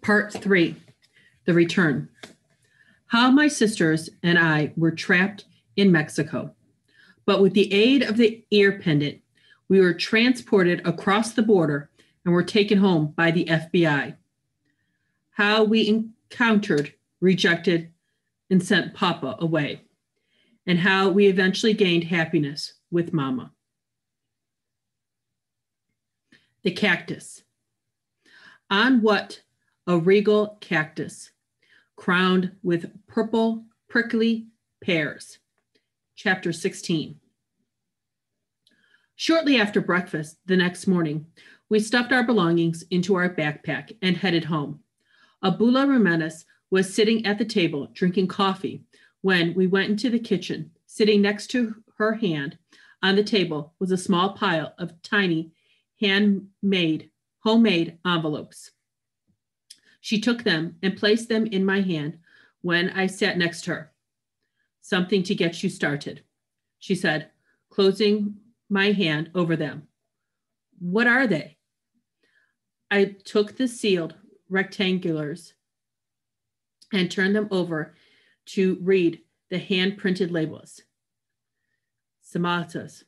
Part 3, The Return. How my sisters and I were trapped in Mexico. But with the aid of the ear pendant, we were transported across the border and were taken home by the FBI. How we encountered, rejected, and sent Papa away. And how we eventually gained happiness with Mama. The cactus. On what a regal cactus, crowned with purple prickly pears. Chapter 16. Shortly after breakfast the next morning, we stuffed our belongings into our backpack and headed home. Abula Jimenez was sitting at the table drinking coffee when we went into the kitchen. Sitting next to her hand on the table was a small pile of tiny homemade envelopes. She took them and placed them in my hand when I sat next to her. Something to get you started, she said, closing my hand over them. What are they? I took the sealed rectangulars and turned them over to read the hand-printed labels. Samatas,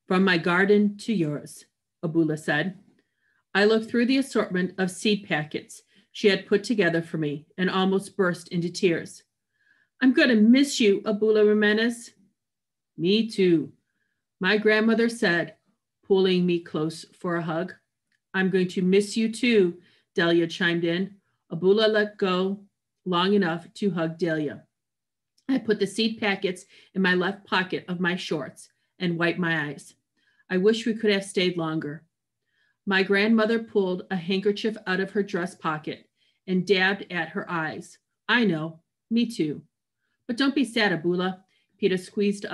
from my garden to yours, Abula said. I looked through the assortment of seed packets she had put together for me and almost burst into tears. I'm going to miss you, Abula Jimenez. Me too, my grandmother said, pulling me close for a hug. I'm going to miss you too, Delia chimed in. Abula let go long enough to hug Delia. I put the seed packets in my left pocket of my shorts and wiped my eyes. I wish we could have stayed longer. My grandmother pulled a handkerchief out of her dress pocket and dabbed at her eyes. I know, me too. But don't be sad, Abula. Peta squeezed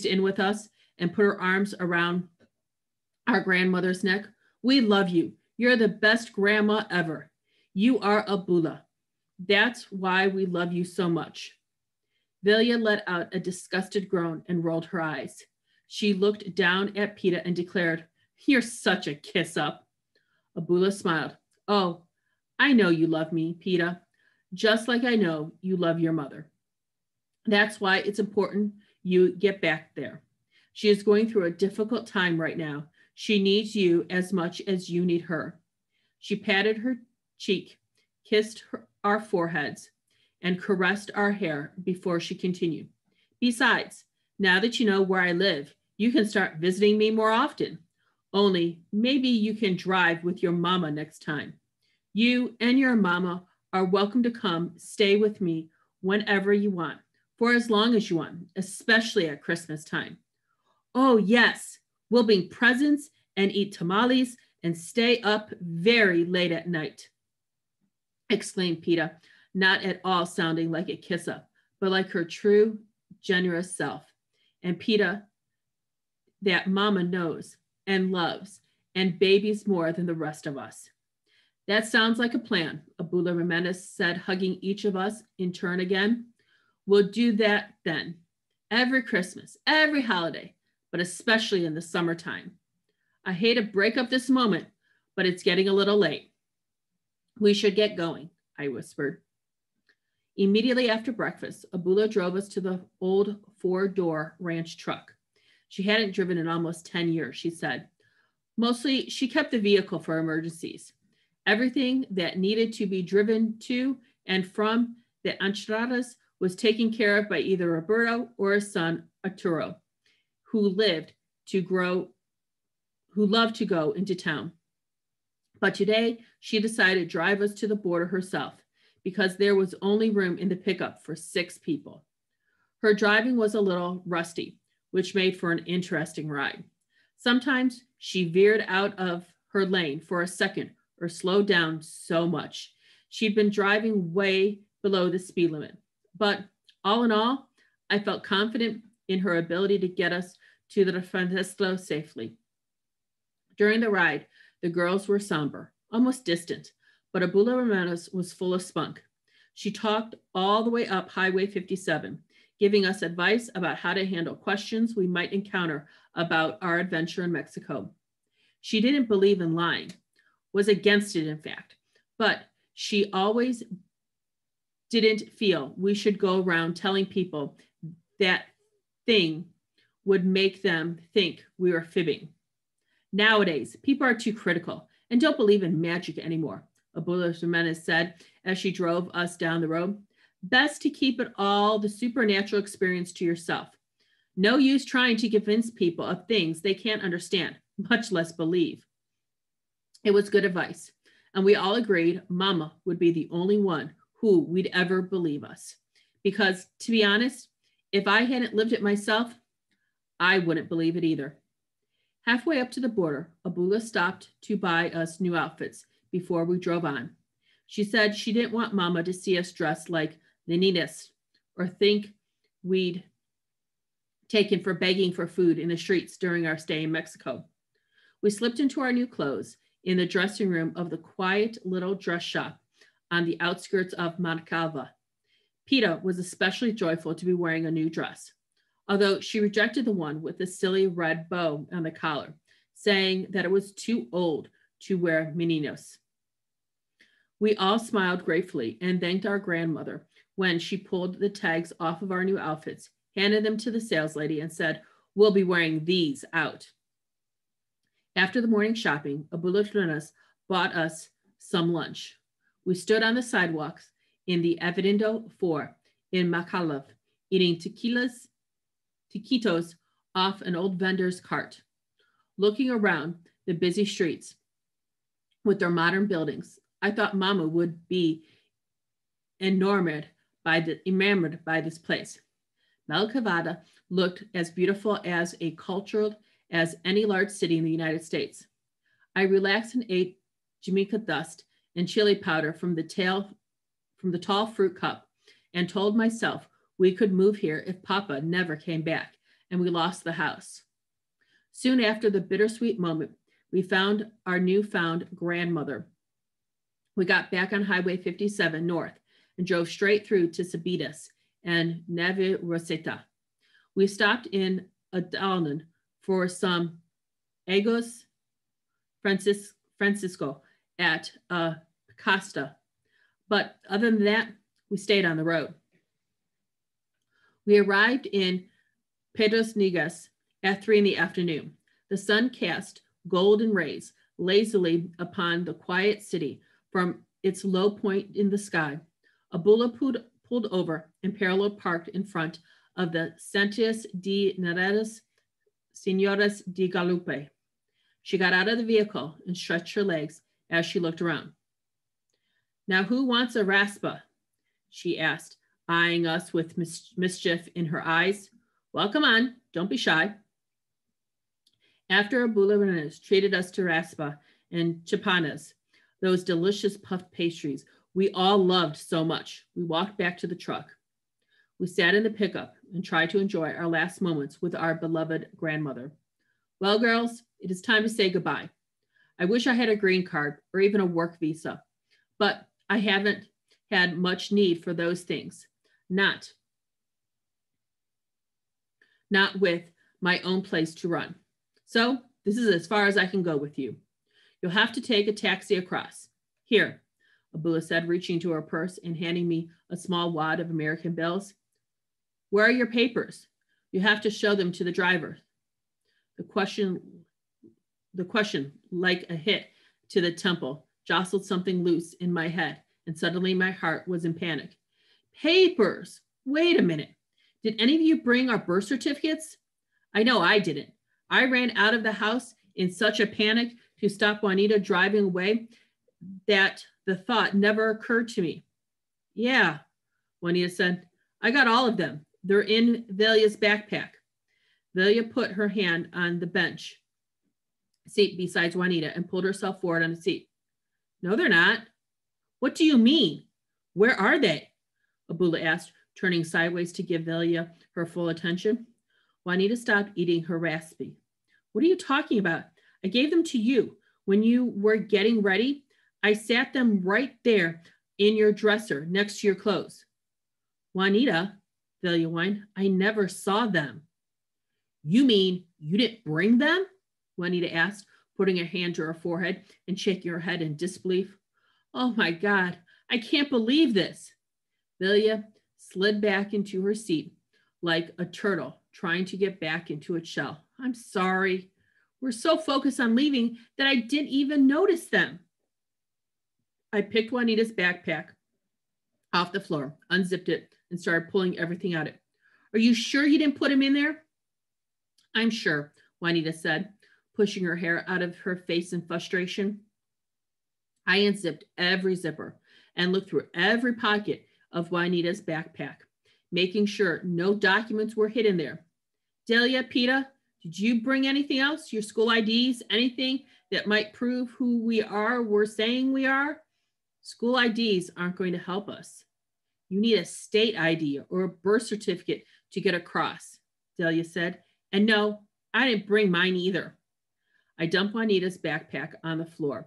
in with us and put her arms around our grandmother's neck. We love you. You're the best grandma ever. You are Abula. That's why we love you so much. Delia let out a disgusted groan and rolled her eyes. She looked down at Peta and declared, You're such a kiss-up. Abula smiled. Oh, I know you love me, Peta, just like I know you love your mother. That's why it's important you get back there. She is going through a difficult time right now. She needs you as much as you need her. She patted her cheek, kissed our foreheads, and caressed our hair before she continued. Besides, now that you know where I live, you can start visiting me more often. Only maybe you can drive with your mama next time. You and your mama are welcome to come stay with me whenever you want, for as long as you want, especially at Christmas time. Oh, yes, we'll bring presents and eat tamales and stay up very late at night, exclaimed Peta, not at all sounding like a kiss-up, but like her true, generous self. And Peta, that mama knows and loves and babies more than the rest of us. That sounds like a plan, Abula Jimenez said, hugging each of us in turn again. We'll do that then. Every Christmas, every holiday, but especially in the summertime. I hate to break up this moment, but it's getting a little late. We should get going, I whispered. Immediately after breakfast, Abula drove us to the old 4-door ranch truck. She hadn't driven in almost 10 years, she said. Mostly, she kept the vehicle for emergencies. Everything that needed to be driven to and from the enchiladas was taken care of by either Roberto or his son, Arturo, who loved to go into town. But today, she decided to drive us to the border herself because there was only room in the pickup for 6 people. Her driving was a little rusty, which made for an interesting ride. Sometimes she veered out of her lane for a second or slowed down so much. She'd been driving way below the speed limit. But all in all, I felt confident in her ability to get us to the Francesco safely. During the ride, the girls were somber, almost distant, but Abula Jimenez was full of spunk. She talked all the way up Highway 57, giving us advice about how to handle questions we might encounter about our adventure in Mexico. She didn't believe in lying, was against it, in fact, but She always didn't feel we should go around telling people that thing would make them think we were fibbing. Nowadays, people are too critical and don't believe in magic anymore, Abula Jimenez said as she drove us down the road. Best to keep it all the supernatural experience to yourself. No use trying to convince people of things they can't understand, much less believe. It was good advice, and we all agreed Mama would be the only one who we'd ever believe us. Because, to be honest, if I hadn't lived it myself, I wouldn't believe it either. Halfway up to the border, Abula stopped to buy us new outfits before we drove on. She said she didn't want Mama to see us dressed like nenitas or think we'd taken for begging for food in the streets during our stay in Mexico. We slipped into our new clothes in the dressing room of the quiet little dress shop on the outskirts of Moncalva. Peta was especially joyful to be wearing a new dress, although she rejected the one with the silly red bow on the collar, saying that it was too old to wear meninos. We all smiled gratefully and thanked our grandmother when she pulled the tags off of our new outfits, handed them to the sales lady, and said, "We'll be wearing these out." After the morning shopping, Abula Trinas bought us some lunch. We stood on the sidewalks in the Avenido 4 in Macalav, eating taquitos off an old vendor's cart. Looking around the busy streets with their modern buildings, I thought Mama would be enamored by this place. Melcavada looked as beautiful as a cultured as any large city in the United States. I relaxed and ate jamaica dust and chili powder from the tall fruit cup and told myself we could move here if Papa never came back and we lost the house. Soon after the bittersweet moment, we found our newfound grandmother. We got back on Highway 57 north and drove straight through to Sabitas and Nave Roseta. We stopped in Adalnan for some Agos Francisco at Costa. But other than that, we stayed on the road. We arrived in Pedros Negras at 3 in the afternoon. The sun cast golden rays lazily upon the quiet city from its low point in the sky. Abula pulled over and parallel parked in front of the Santos de Neredas Señoras de Guadalupe. She got out of the vehicle and stretched her legs as she looked around. "Now who wants a raspa?" she asked, eyeing us with mischief in her eyes. "Well, come on, don't be shy." After Abula Renes treated us to raspa and chapanas, those delicious puffed pastries we all loved so much, we walked back to the truck. We sat in the pickup and tried to enjoy our last moments with our beloved grandmother. "Well, girls, it is time to say goodbye. I wish I had a green card or even a work visa, but I haven't had much need for those things. Not with my own place to run. So this is as far as I can go with you. You'll have to take a taxi across. Here," Abula said, reaching to her purse and handing me a small wad of American bills. "Where are your papers? You have to show them to the driver." The question, like a hit to the temple, jostled something loose in my head, and suddenly my heart was in panic. "Papers? Wait a minute. Did any of you bring our birth certificates?" I know I didn't. I ran out of the house in such a panic to stop Juanita driving away that the thought never occurred to me. "Yeah," Juanita said. "I got all of them. They're in Velia's backpack." Velia put her hand on the bench seat beside Juanita and pulled herself forward on the seat. "No, they're not." "What do you mean? Where are they?" Abula asked, turning sideways to give Velia her full attention. Juanita stopped eating her raspy. "What are you talking about? I gave them to you. When you were getting ready, I sat them right there in your dresser next to your clothes." "Juanita," Velia whined, "I never saw them." "You mean you didn't bring them?" Juanita asked, putting her hand to her forehead and shaking her head in disbelief. "Oh my God, I can't believe this. Velia slid back into her seat like a turtle trying to get back into its shell. I'm sorry. We're so focused on leaving that I didn't even notice them. I picked Juanita's backpack off the floor, unzipped it, and started pulling everything out of it. Are you sure you didn't put him in there? I'm sure, Juanita said, pushing her hair out of her face in frustration. I unzipped every zipper and looked through every pocket of Juanita's backpack, making sure no documents were hidden there. Delia, Peta, did you bring anything else? Your school IDs? Anything that might prove who we are, we're saying we are? School IDs aren't going to help us. You need a state ID or a birth certificate to get across, Delia said. And no, I didn't bring mine either. I dumped Juanita's backpack on the floor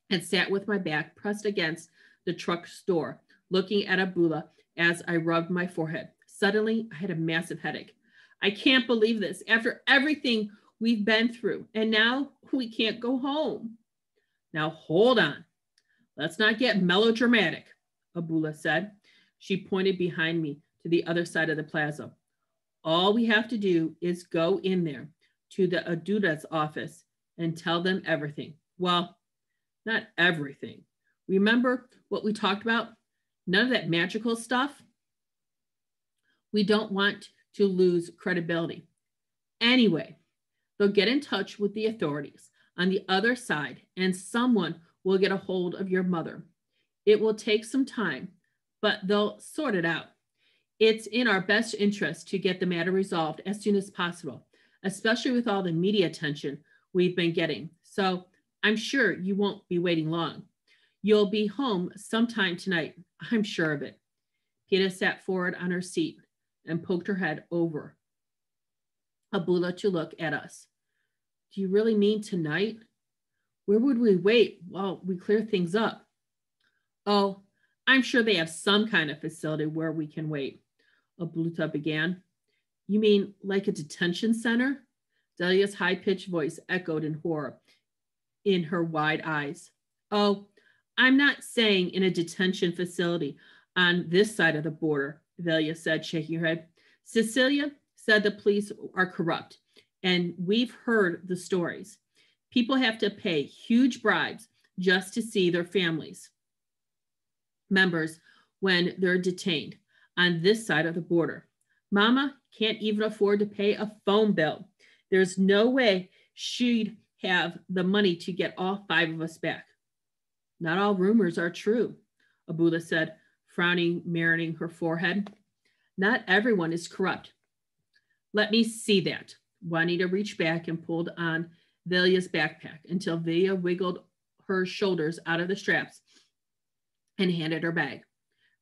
and sat with my back pressed against the truck's door, looking at Abula as I rubbed my forehead. Suddenly, I had a massive headache. I can't believe this. After everything we've been through, and now we can't go home. Now, hold on. Let's not get melodramatic, Abula said. She pointed behind me to the other side of the plaza. All we have to do is go in there to the Aduda's office and tell them everything. Well, not everything. Remember what we talked about? None of that magical stuff. We don't want to lose credibility. Anyway, they'll get in touch with the authorities on the other side and someone will get a hold of your mother. It will take some time, but they'll sort it out. It's in our best interest to get the matter resolved as soon as possible, especially with all the media attention we've been getting. So I'm sure you won't be waiting long. You'll be home sometime tonight. I'm sure of it. Peta sat forward on her seat and poked her head over Abula to look at us. Do you really mean tonight? Where would we wait while we clear things up? Oh, I'm sure they have some kind of facility where we can wait, Abula began. You mean like a detention center? Delia's high-pitched voice echoed in horror in her wide eyes. Oh, I'm not saying in a detention facility on this side of the border, Velia said, shaking her head. Cecilia said the police are corrupt, and we've heard the stories. People have to pay huge bribes just to see their families members when they're detained on this side of the border. Mama can't even afford to pay a phone bill. There's no way she'd have the money to get all 5 of us back. Not all rumors are true, Abula said, frowning, mirroring her forehead. Not everyone is corrupt. Let me see that. Juanita reached back and pulled on Velia's backpack until Velia wiggled her shoulders out of the straps and handed her bag.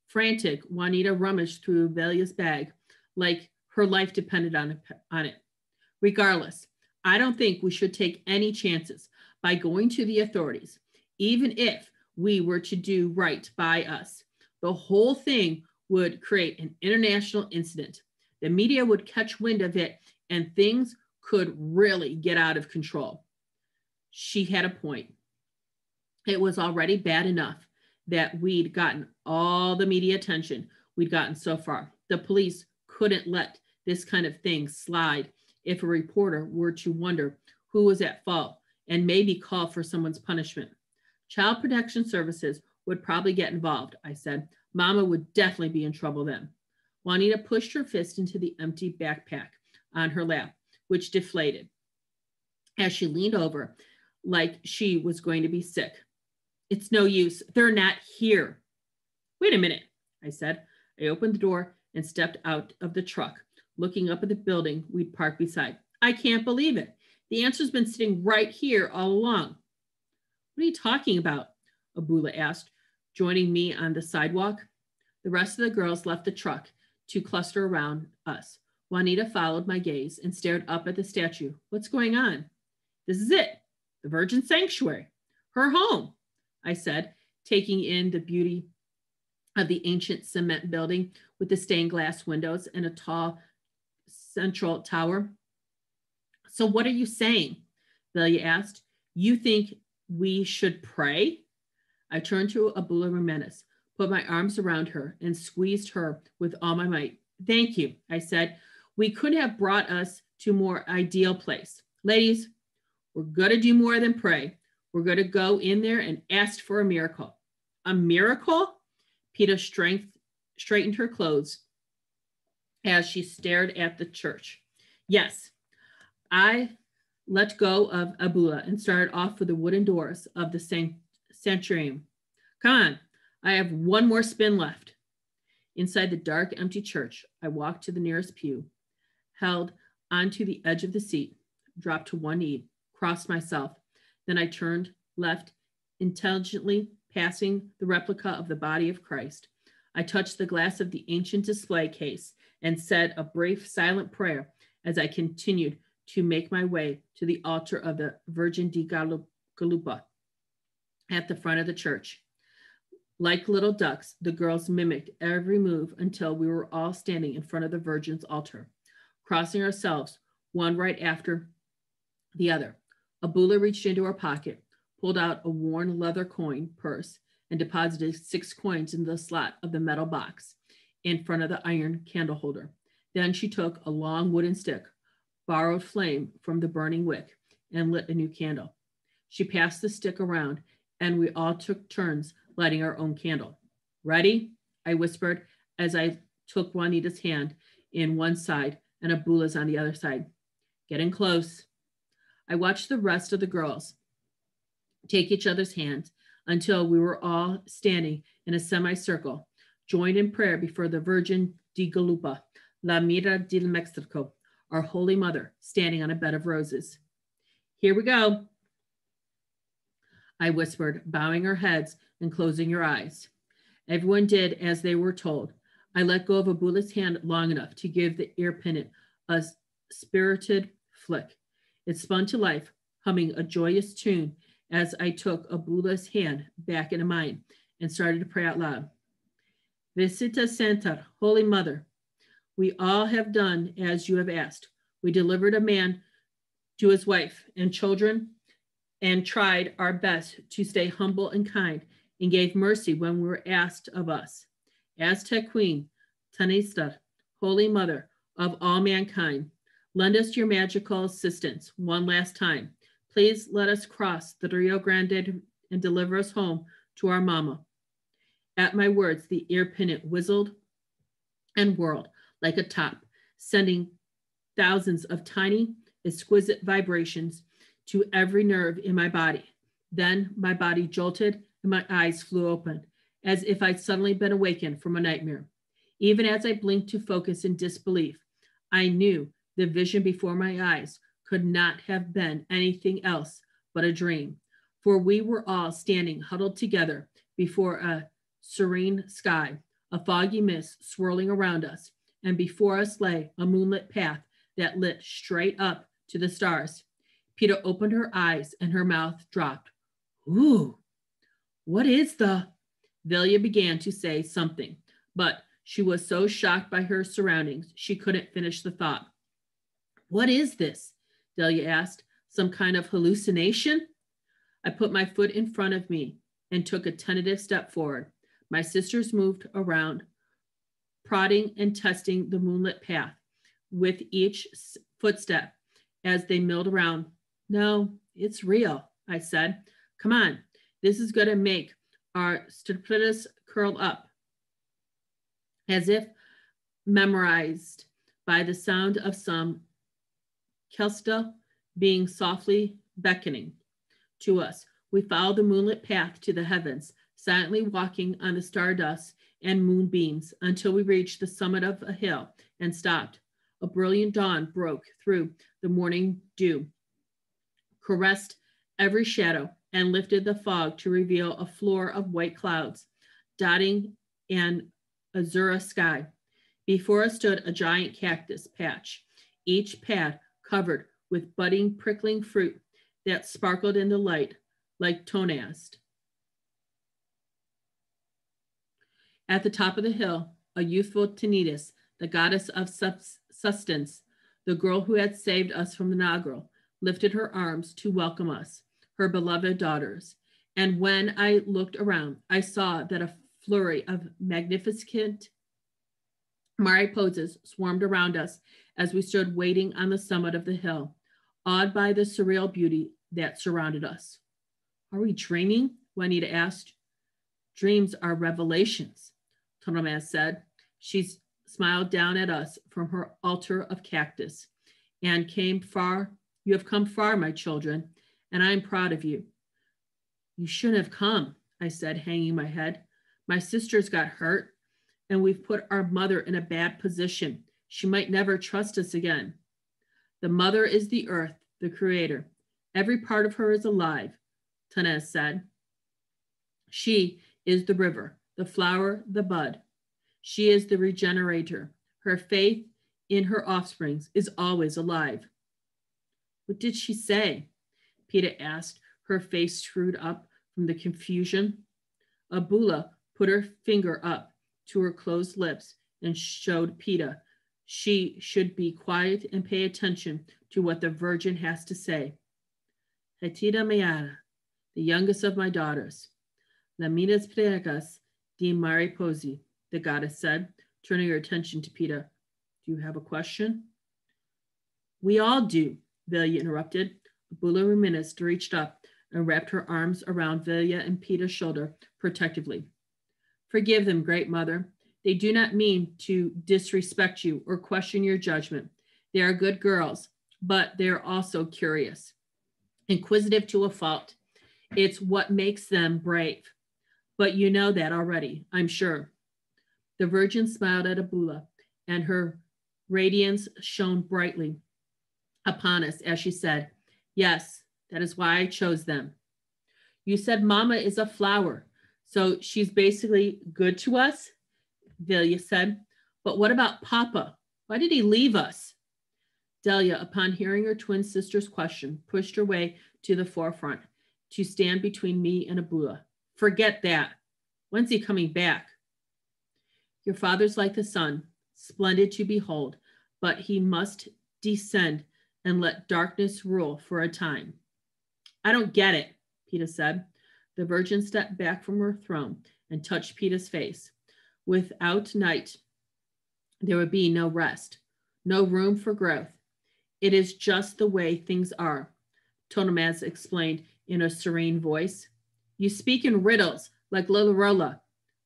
Frantic, Juanita rummaged through Velia's bag like her life depended on it. Regardless, I don't think we should take any chances by going to the authorities, even if we were to do right by us. The whole thing would create an international incident. The media would catch wind of it and things could really get out of control. She had a point. It was already bad enough that we'd gotten all the media attention we'd gotten so far. The police couldn't let this kind of thing slide if a reporter were to wonder who was at fault and maybe call for someone's punishment. Child Protection Services would probably get involved, I said. Mama would definitely be in trouble then. Juanita pushed her fist into the empty backpack on her lap, which deflated as she leaned over like she was going to be sick. It's no use. They're not here. Wait a minute, I said. I opened the door and stepped out of the truck, looking up at the building we'd parked beside. I can't believe it. The answer's been sitting right here all along. What are you talking about? Abula asked, joining me on the sidewalk. The rest of the girls left the truck to cluster around us. Juanita followed my gaze and stared up at the statue. What's going on? This is it, the Virgin Sanctuary, her home, I said, taking in the beauty of the ancient cement building with the stained glass windows and a tall central tower. So what are you saying? Velia asked. You think we should pray? I turned to Abula Jimenez. put my arms around her, and squeezed her with all my might. Thank you, I said. We couldn't have brought us to a more ideal place. Ladies, we're going to do more than pray. We're going to go in there and ask for a miracle. A miracle? Peter straightened her clothes as she stared at the church. Yes, I let go of Abula and started off for the wooden doors of the sanctuary. Come on, I have one more spin left. Inside the dark, empty church, I walked to the nearest pew, held onto the edge of the seat, dropped to one knee, crossed myself. Then I turned left, intelligently passing the replica of the body of Christ. I touched the glass of the ancient display case and said a brief, silent prayer as I continued to make my way to the altar of the Virgin de Galupa at the front of the church. Like little ducks, the girls mimicked every move until we were all standing in front of the Virgin's altar, crossing ourselves, one right after the other. Abula reached into her pocket, pulled out a worn leather coin purse, and deposited 6 coins in the slot of the metal box in front of the iron candle holder. Then she took a long wooden stick, borrowed flame from the burning wick, and lit a new candle. She passed the stick around, and we all took turns lighting our own candle. Ready? I whispered as I took Juanita's hand in one side and Abula's on the other side. Getting close. I watched the rest of the girls take each other's hands until we were all standing in a semicircle, joined in prayer before the Virgin de Galupa, La Mira del Mexico, our Holy Mother, standing on a bed of roses. Here we go, I whispered, bowing our heads and closing our eyes. Everyone did as they were told. I let go of Abula's hand long enough to give the ear pendant a spirited flick. It spun to life, humming a joyous tune as I took Abula's hand back into mine and started to pray out loud. Visita Santa, Holy Mother, we all have done as you have asked. We delivered a man to his wife and children and tried our best to stay humble and kind and gave mercy when we were asked of us. Aztec Queen, Tanista, Holy Mother of all mankind, lend us your magical assistance one last time. Please let us cross the Rio Grande and deliver us home to our mama. At my words, the ear pendant whistled and whirled like a top, sending thousands of tiny, exquisite vibrations to every nerve in my body. Then my body jolted and my eyes flew open, as if I'd suddenly been awakened from a nightmare. Even as I blinked to focus in disbelief, I knew the vision before my eyes could not have been anything else but a dream, for we were all standing huddled together before a serene sky, a foggy mist swirling around us, and before us lay a moonlit path that lit straight up to the stars. Peter opened her eyes and her mouth dropped. Ooh, what is the... Velia began to say something, but she was so shocked by her surroundings, she couldn't finish the thought. What is this? Delia asked. Some kind of hallucination? I put my foot in front of me and took a tentative step forward. My sisters moved around, prodding and testing the moonlit path with each footstep as they milled around. No, it's real, I said. Come on, this is going to make our stupidus curl up, as if memorized by the sound of some Kelsta being softly beckoning to us. We followed the moonlit path to the heavens, silently walking on the stardust and moonbeams until we reached the summit of a hill and stopped. A brilliant dawn broke through the morning dew, caressed every shadow, and lifted the fog to reveal a floor of white clouds, dotting an azure sky. Before us stood a giant cactus patch, each pad covered with budding, prickling fruit that sparkled in the light like tonast. At the top of the hill, a youthful Tenitas, the goddess of sustenance, the girl who had saved us from the Nagro, lifted her arms to welcome us, her beloved daughters. And when I looked around, I saw that a flurry of magnificent Mariposas swarmed around us as we stood waiting on the summit of the hill, awed by the surreal beauty that surrounded us. Are we dreaming? Juanita asked. Dreams are revelations, Tonamaz said. She smiled down at us from her altar of cactus. And came far. You have come far, my children, and I am proud of you. You shouldn't have come, I said, hanging my head. My sisters got hurt, and we've put our mother in a bad position. She might never trust us again. The mother is the earth, the creator. Every part of her is alive, Tanez said. She is the river, the flower, the bud. She is the regenerator. Her faith in her offsprings is always alive. What did she say? Peta asked, her face screwed up from the confusion. Abula put her finger up to her closed lips and showed Peta she should be quiet and pay attention to what the Virgin has to say. Hetida Mayara, the youngest of my daughters. La minas pregas di Mariposi, the goddess said, turning her attention to Peta. Do you have a question? We all do, Velia interrupted. Abula Ruminis reached up and wrapped her arms around Velia and Peta's shoulder protectively. Forgive them, Great Mother. They do not mean to disrespect you or question your judgment. They are good girls, but they are also curious, inquisitive to a fault. It's what makes them brave. But you know that already, I'm sure. The Virgin smiled at Abula, and her radiance shone brightly upon us as she said, yes, that is why I chose them. You said Mama is a flower, so she's basically good to us, Velia said. But what about Papa? Why did he leave us? Delia, upon hearing her twin sister's question, pushed her way to the forefront to stand between me and Abula. Forget that. When's he coming back? Your father's like the sun, splendid to behold, but he must descend and let darkness rule for a time. I don't get it, Peta said. The Virgin stepped back from her throne and touched Peta's face. Without night, there would be no rest, no room for growth. It is just the way things are, Tonamaz explained in a serene voice. You speak in riddles like Lolarola,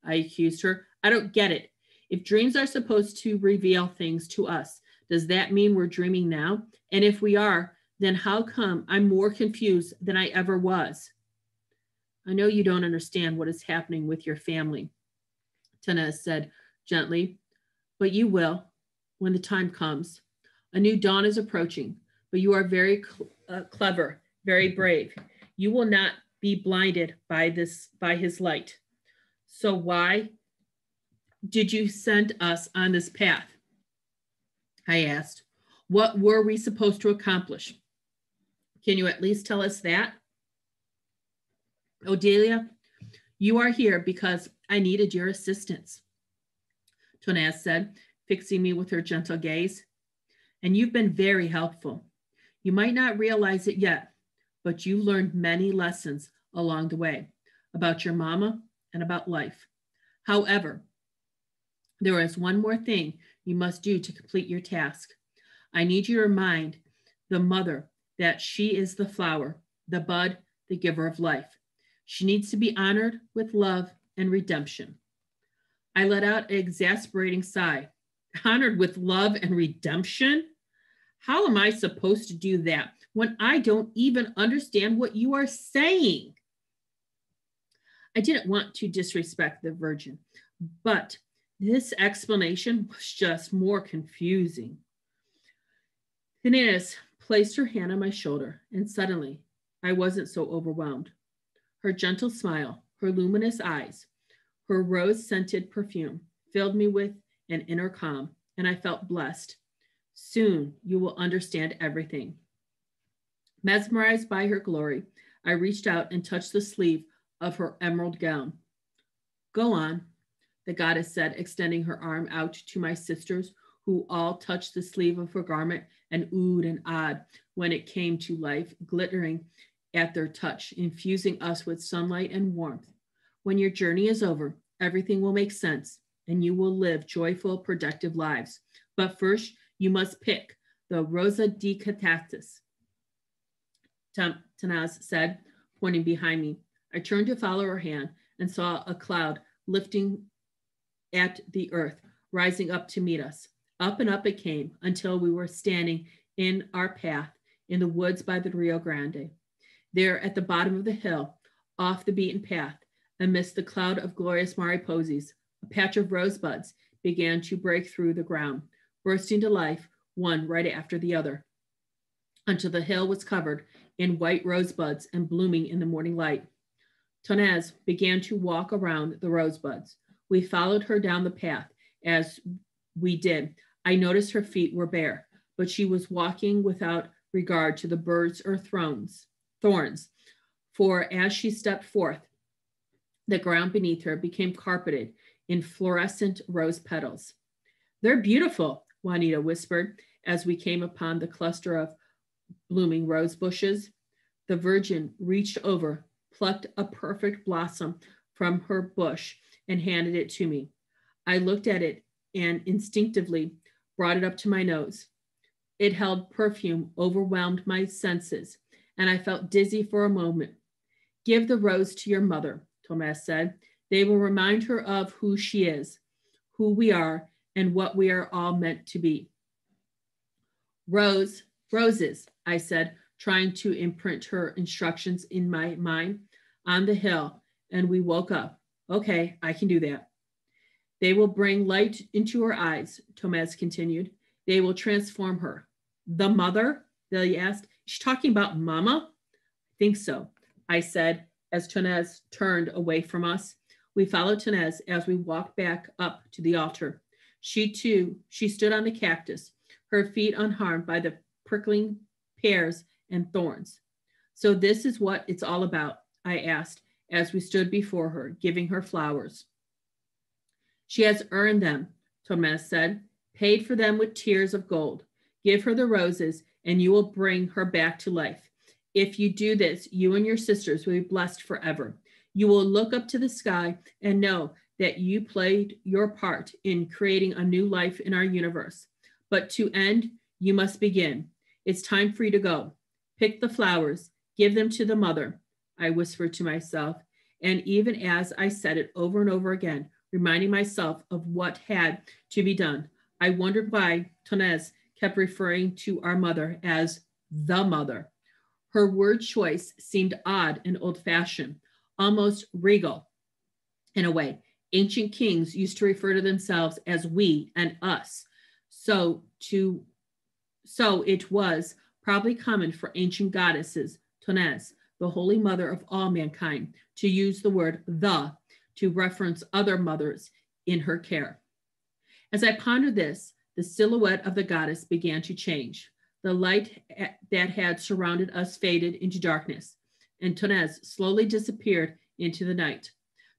I accused her. I don't get it. If dreams are supposed to reveal things to us, does that mean we're dreaming now? And if we are, then how come I'm more confused than I ever was? I know you don't understand what is happening with your family, Tanez said gently, but you will when the time comes. A new dawn is approaching, but you are very clever, very brave. You will not be blinded by his light. So why did you send us on this path? I asked. What were we supposed to accomplish? Can you at least tell us that? Odelia, you are here because I needed your assistance, Tonaz said, fixing me with her gentle gaze. And you've been very helpful. You might not realize it yet, but you learned many lessons along the way about your mama and about life. However, there is one more thing you must do to complete your task. I need you to remind the mother that she is the flower, the bud, the giver of life. She needs to be honored with love and redemption. I let out an exasperating sigh. Honored with love and redemption? How am I supposed to do that when I don't even understand what you are saying? I didn't want to disrespect the Virgin, but this explanation was just more confusing. Inez placed her hand on my shoulder, and suddenly I wasn't so overwhelmed. Her gentle smile, her luminous eyes, her rose-scented perfume filled me with an inner calm, and I felt blessed. Soon you will understand everything. Mesmerized by her glory, I reached out and touched the sleeve of her emerald gown. Go on, the goddess said, extending her arm out to my sisters, who all touched the sleeve of her garment and oohed and ahed when it came to life, glittering at their touch, infusing us with sunlight and warmth. When your journey is over, Everything will make sense, and you will live joyful, productive lives. But first, you must pick the Rosa di Catatus, Tanaz said, pointing behind me. I turned to follow her hand and saw a cloud lifting at the earth, rising up to meet us. Up and up it came until we were standing in our path in the woods by the Rio Grande. There at the bottom of the hill, off the beaten path, amidst the cloud of glorious mariposas, a patch of rosebuds began to break through the ground, bursting to life one right after the other, until the hill was covered in white rosebuds and blooming in the morning light. Tonez began to walk around the rosebuds. We followed her down the path. As we did, I noticed her feet were bare, but she was walking without regard to the birds or thorns. For as she stepped forth, the ground beneath her became carpeted in fluorescent rose petals. They're beautiful, Juanita whispered as we came upon the cluster of blooming rose bushes. The Virgin reached over, plucked a perfect blossom from her bush, and handed it to me. I looked at it and instinctively brought it up to my nose. It held perfume, overwhelmed my senses, and I felt dizzy for a moment. Give the rose to your mother, Thomas said. They will remind her of who she is, who we are, and what we are all meant to be. Roses, I said, trying to imprint her instructions in my mind. On the hill, and we woke up. Okay, I can do that. They will bring light into her eyes, Thomas continued. They will transform her. The mother? Billy asked. Is she talking about Mama? I think so, I said, as Tonez turned away from us. We followed Tonez as we walked back up to the altar. She stood on the cactus, her feet unharmed by the prickling pears and thorns. So this is what it's all about, I asked as we stood before her, giving her flowers. She has earned them, Thomas said, paid for them with tears of gold. Give her the roses, and you will bring her back to life. If you do this, you and your sisters will be blessed forever. You will look up to the sky and know that you played your part in creating a new life in our universe. But to end, you must begin. It's time for you to go. Pick the flowers, give them to the mother, I whispered to myself. And even as I said it over and over again, reminding myself of what had to be done, I wondered why Tonez kept referring to our mother as the mother. Her word choice seemed odd and old-fashioned, almost regal in a way. Ancient kings used to refer to themselves as we and us. So it was probably common for ancient goddesses, Tonez, the holy mother of all mankind, to use the word the to reference other mothers in her care. As I pondered this, the silhouette of the goddess began to change. The light that had surrounded us faded into darkness, and Tonez slowly disappeared into the night.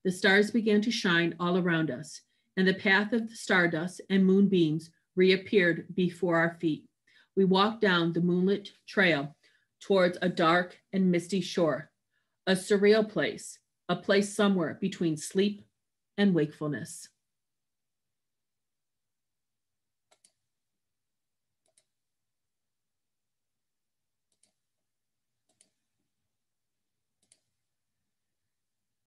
The stars began to shine all around us, and the path of the stardust and moonbeams reappeared before our feet. We walked down the moonlit trail towards a dark and misty shore, a surreal place, a place somewhere between sleep and wakefulness.